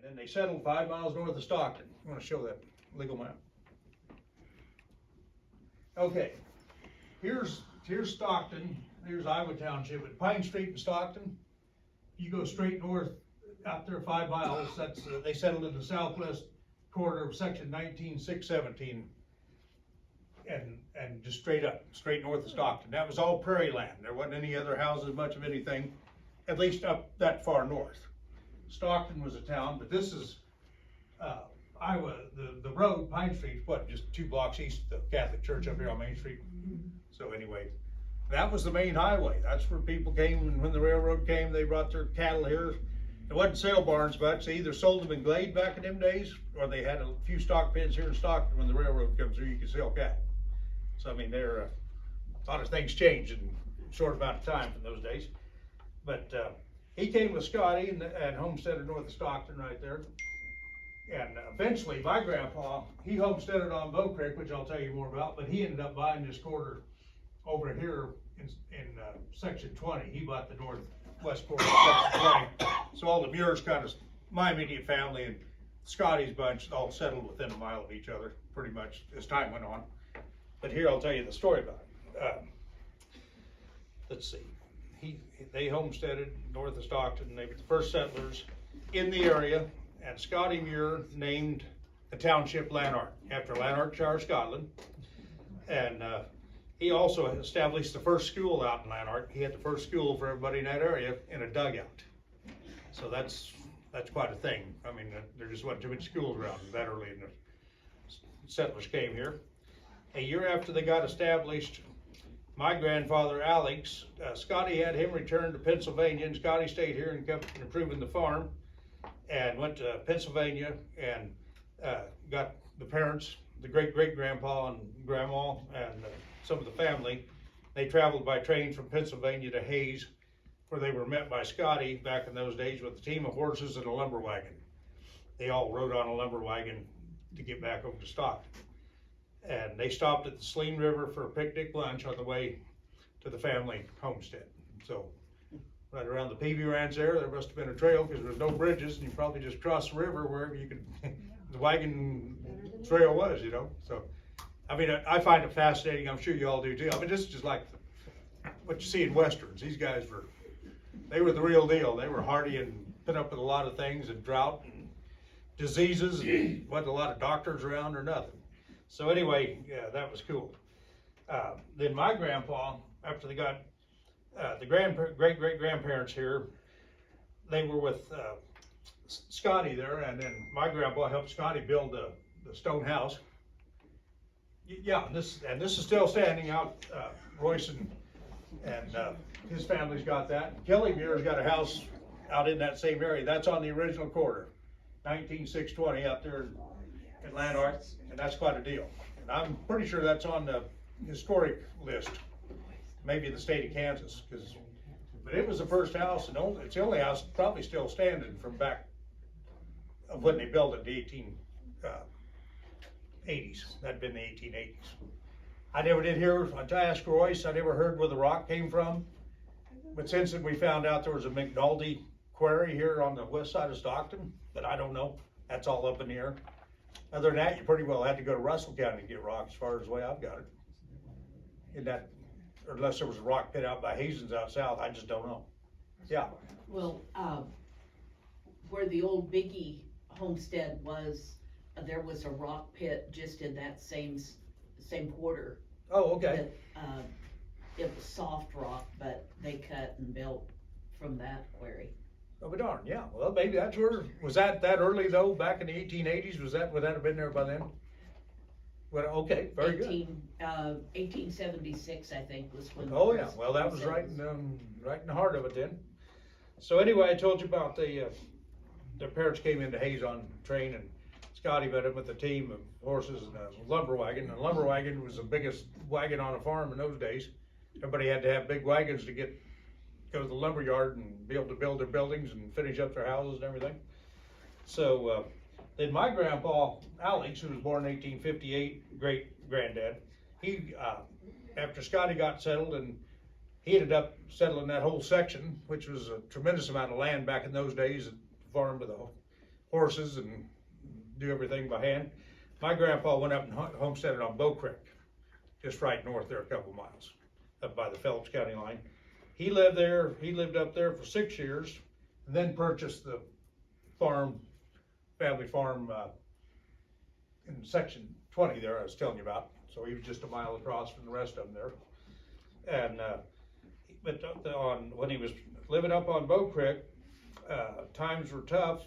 And then they settled 5 miles north of Stockton. I want to show that legal map. Okay, here's Stockton. Here's Iowa Township at Pine Street in Stockton. You go straight north out there 5 miles. That's they settled in the southwest quarter of section 19617, and just straight up, straight north of Stockton. That was all prairie land. There wasn't any other houses, much of anything, at least up that far north. Stockton was a town, but this is Iowa. The road, Pine Street, what, just 2 blocks east of the Catholic Church up here on Main Street. So anyway, that was the main highway. That's where people came, and when the railroad came, they brought their cattle here. It wasn't sale barns much. They either sold them in Glade back in them days, or they had a few stock pens here in Stockton. When the railroad comes through, you could sell cattle. So I mean, a lot of things changed in a short amount of time from those days. But he came with Scotty and homesteaded north of Stockton right there. And eventually, my grandpa, he homesteaded on Bow Creek, which I'll tell you more about, but he ended up buying this quarter over here in section 20. He bought the northwest quarter of section 20. So all the Muirs kind of, my immediate family and Scotty's bunch all settled within a mile of each other, pretty much as time went on. But here I'll tell you the story about it. Let's see. They homesteaded north of Stockton. They were the first settlers in the area, and Scotty Muir named the township Lanark after Lanarkshire, Scotland. And he also established the first school out in Lanark. He had the first school for everybody in that area in a dugout. So that's quite a thing. I mean, there just wasn't too many schools around that early, and the settlers came here. A year after they got established, my grandfather, Alex, Scotty had him return to Pennsylvania, and Scotty stayed here and kept improving the farm, and went to Pennsylvania and got the parents, the great-great-grandpa and grandma, and some of the family. They traveled by train from Pennsylvania to Hayes, where they were met by Scotty back in those days with a team of horses and a lumber wagon. They all rode on a lumber wagon to get back over to Stockton. And they stopped at the Saline River for a picnic lunch on the way to the family homestead. So right around the Peavy Ranch there must have been a trail, because there was no bridges, and you probably just crossed the river wherever you could, the wagon trail was, you know. So, I mean, I find it fascinating. I'm sure you all do too. I mean, this is just like what you see in Westerns. These guys they were the real deal. They were hardy and put up with a lot of things, and drought and diseases, and wasn't a lot of doctors around or nothing. So anyway, yeah, that was cool. Then my grandpa, after they got the great-great-grandparents here, they were with Scotty there, and then my grandpa helped Scotty build the stone house. Yeah, this is still standing out. Royce and his family's got that. Kelly Muir's got a house out in that same area. That's on the original quarter, 19620 out there in Lanark, and that's quite a deal. And I'm pretty sure that's on the historic list, maybe the state of Kansas, but it was the first house, and it's the only house probably still standing from back of when they built it in the 1880s. That'd been the 1880s. I never did hear, to ask Royce, I never heard where the rock came from, but since then we found out there was a McNulty quarry here on the west side of Stockton, but I don't know. That's all up in the air. Other than that, you pretty well had to go to Russell County to get rock, as far as the way I've got it. In that, or unless there was a rock pit out by Hazen's out south, I just don't know. Yeah. Well, where the old Biggie homestead was, there was a rock pit just in that same quarter. Oh, okay. That, it was soft rock, but they cut and built from that quarry. Oh, but darn, yeah. Well, maybe that's where, was that early though, back in the 1880s? Would that have been there by then? Well, okay, very good. 1876, I think, was when. Oh yeah, well that was right in the heart of it then. So anyway, I told you about their parents came into Hayes on train, and Scotty met him with a team of horses and a lumber wagon. And a lumber wagon was the biggest wagon on a farm in those days. Everybody had to have big wagons to go to the lumber yard and be able to build their buildings and finish up their houses and everything. So then my grandpa, Alex, who was born in 1858, great-granddad, he, after Scotty got settled, and he ended up settling that whole section, which was a tremendous amount of land back in those days, a farm with a horses and do everything by hand. My grandpa went up and homesteaded on Bow Creek, just right north there, a couple miles, up by the Phelps County line. He lived up there for 6 years, and then purchased the family farm, in section 20 there I was telling you about. So he was just a mile across from the rest of them there. And, but when he was living up on Bow Creek, times were tough.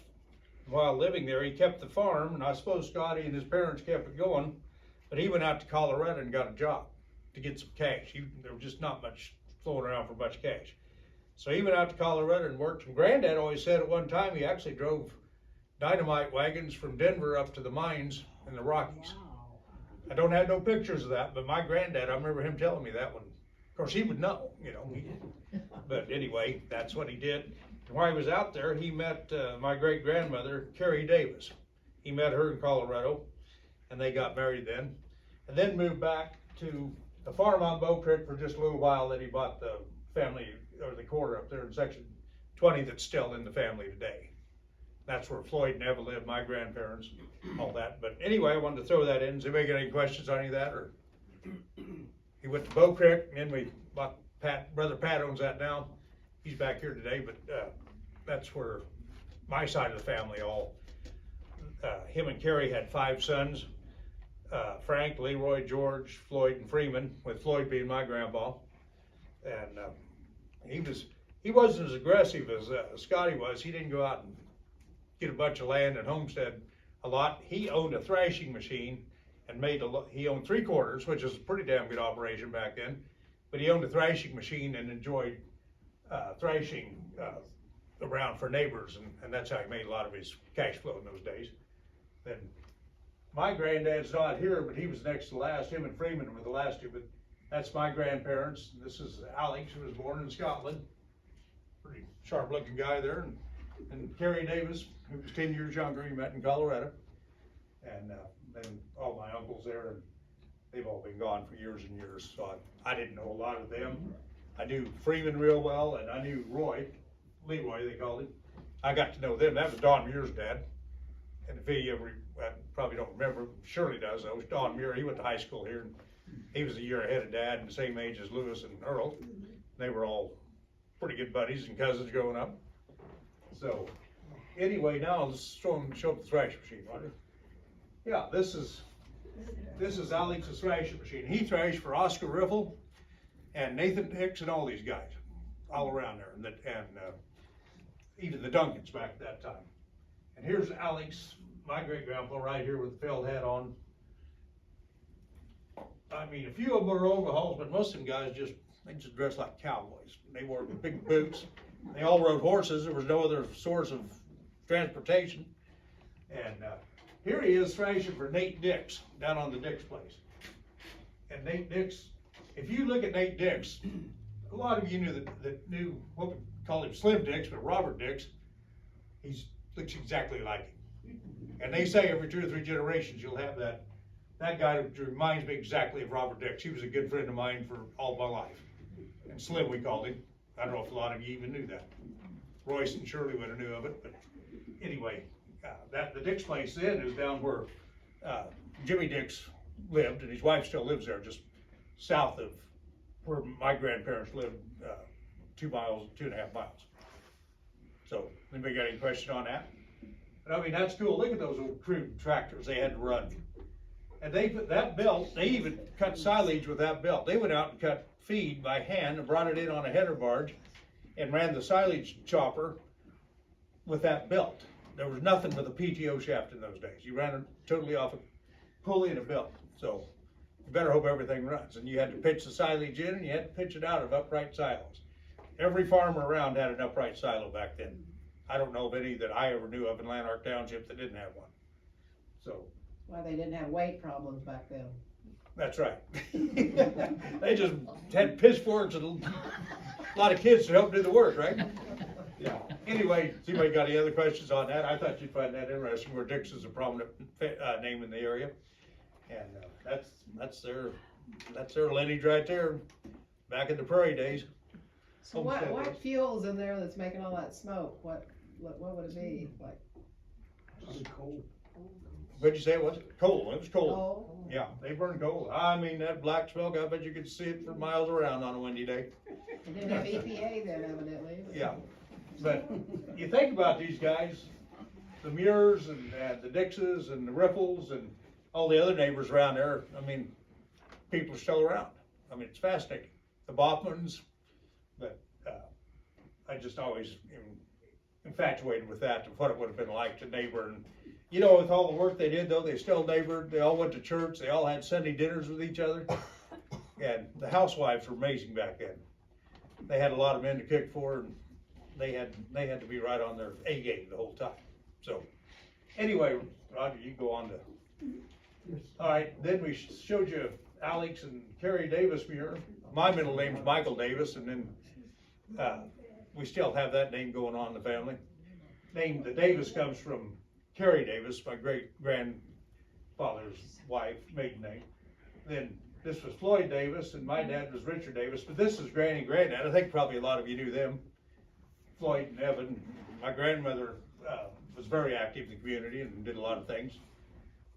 While living there, he kept the farm, and I suppose Scotty and his parents kept it going, but he went out to Colorado and got a job to get some cash. There was just not much flowing around for much cash. So he went out to Colorado and worked, and Granddad always said at one time he actually drove dynamite wagons from Denver up to the mines in the Rockies. Wow. I don't have no pictures of that, but my granddad, I remember him telling me that one. Of course, he would know, but anyway, that's what he did. And while he was out there, he met my great-grandmother, Carrie Davis. He met her in Colorado, and they got married then, and then moved back to a farm on Bow Creek for just a little while. Then he bought the family, or the quarter up there in section 20 that's still in the family today. That's where Floyd and Eva lived, my grandparents, all that. But anyway, I wanted to throw that in. Does anybody got any questions on any of that? Or he went to Bow Creek, and then we bought Brother Pat owns that now. He's back here today, but that's where my side of the family him and Carrie had 5 sons, Frank, Leroy, George, Floyd, and Freeman, with Floyd being my grandpa. And he wasn't as aggressive as Scotty was. He didn't go out and get a bunch of land and homestead a lot. He owned a thrashing machine and he owned 3/4, which is a pretty damn good operation back then. But he owned a thrashing machine and enjoyed thrashing around for neighbors, and that's how he made a lot of his cash flow in those days. Then my granddad's not here, but he was next to last. Him and Freeman were the last two, but that's my grandparents. This is Alex, who was born in Scotland. Pretty sharp looking guy there. And Carrie Davis, who was 10 years younger, he met in Colorado. And then all my uncles there, and they've all been gone for years and years, so I didn't know a lot of them. I knew Freeman real well, and I knew Leroy they called him. I got to know them. That was Don Muir's dad. And if any ever, I probably don't remember, Shirley does though, Don Muir, he went to high school here, and he was a year ahead of Dad and the same age as Lewis and Earl. They were all pretty good buddies and cousins growing up. So anyway, now let's show up the thrashing machine, right? Yeah, this is Alex's thrashing machine. He thrashed for Oscar Riffle and Nathan Hicks and all these guys all around there, and even the Duncans back at that time. And here's Alex, my great-grandpa, right here with the felt hat on. I mean, a few of them were overalls, but most of them guys they just dressed like cowboys. They wore big boots. They all rode horses. There was no other source of transportation. And here he is thrashing for Nate Dix down on the Dix place. And Nate Dix, if you look at Nate Dix, a lot of you knew what we call him Slim Dix, but Robert Dix, he looks exactly like him. And they say every 2 or 3 generations you'll have that guy reminds me exactly of Robert Dix. He was a good friend of mine for all my life. And Slim, we called him. I don't know if a lot of you even knew that. Royce and Shirley would have knew of it, but anyway, the Dix place then is down where Jimmy Dix lived, and his wife still lives there, just south of where my grandparents lived, 2.5 miles. So, anybody got any question on that? But I mean, that's cool. Look at those old crude tractors they had to run. And they put that belt, they even cut silage with that belt. They went out and cut feed by hand and brought it in on a header barge and ran the silage chopper with that belt. There was nothing with a PTO shaft in those days. You ran it totally off a pulley and a belt. So you better hope everything runs. And you had to pitch the silage in, and you had to pitch it out of upright silos. Every farmer around had an upright silo back then. I don't know of any that I ever knew of in Lanark Township that didn't have one. So. Well, they didn't have weight problems back then. That's right. They just had pitchforks and a lot of kids to help do the work, right? Yeah. Anyway, has anybody got any other questions on that? I thought you'd find that interesting, where Dix is a prominent name in the area. And that's their lineage right there, back in the prairie days. So what fuel's in there that's making all that smoke? What would it be? Like What'd you say it was? Coal, it was coal. Oh, Yeah, they burn coal. I mean, that black smoke, I bet you could see it for miles around on a windy day. they didn't have EPA then evidently. Yeah, but you think about these guys, the Muirs and the Dixes and the Riffles and all the other neighbors around there, I mean, people are still around. I mean, it's fascinating. The Boffmans, but, I just always am infatuated with that, of what it would have been like to neighbor. And, you know, with all the work they did though, they still neighbored, they all went to church, they all had Sunday dinners with each other. And the housewives were amazing back then. They had a lot of men to cook for, and they had to be right on their A game the whole time. So, anyway, Roger, you go on to. All right, then we showed you Alex and Carrie Davis Muir. My middle name's Michael Davis, and then we still have that name going on in the family. Name, the Davis comes from Carrie Davis, my great grandfather's wife, maiden name. Then this was Floyd Davis, and my dad was Richard Davis, but this is Granny and Granddad. I think probably a lot of you knew them. Floyd and Evan. My grandmother was very active in the community and did a lot of things.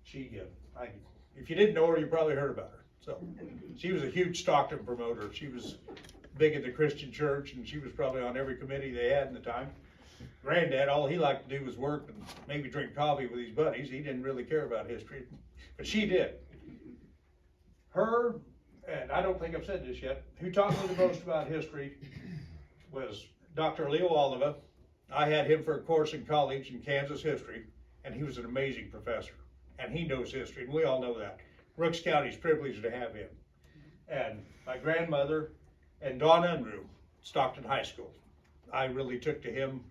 She, if you didn't know her, you probably heard about her. So she was a huge Stockton promoter. She was big in the Christian church, and she was probably on every committee they had in the time. Granddad, all he liked to do was work and maybe drink coffee with his buddies. He didn't really care about history, but she did. Her, and I don't think I've said this yet, who taught me the most about history was Dr. Leo Oliva. I had him for a course in college in Kansas history, and he was an amazing professor, and he knows history, and we all know that. Rook County's privileged to have him. And my grandmother and Don Unruh, Stockton High School. I really took to him,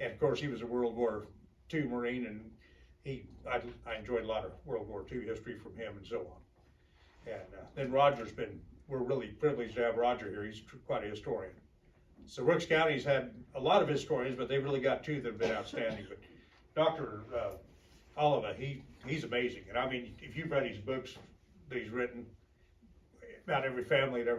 and of course he was a World War II Marine, and I enjoyed a lot of World War II history from him and so on. And then we're really privileged to have Roger here. He's quite a historian. So Rook County's had a lot of historians, but they've really got two that have been outstanding. But Dr. Oliva, he's amazing. And I mean, if you've read his books that he's written, about every family that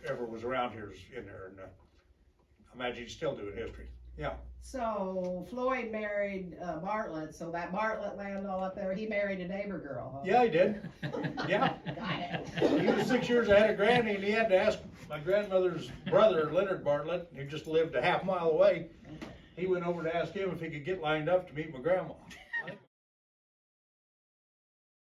ever was around here is in there. And I imagine he's still doing history. Yeah. So Floyd married Bartlett, so that Bartlett land all up there, he married a neighbor girl, huh? Yeah, he did. Yeah. He was 6 years ahead of Granny, and he had to ask my grandmother's brother, Leonard Bartlett, who just lived a half mile away. He went over to ask him if he could get lined up to meet my grandma.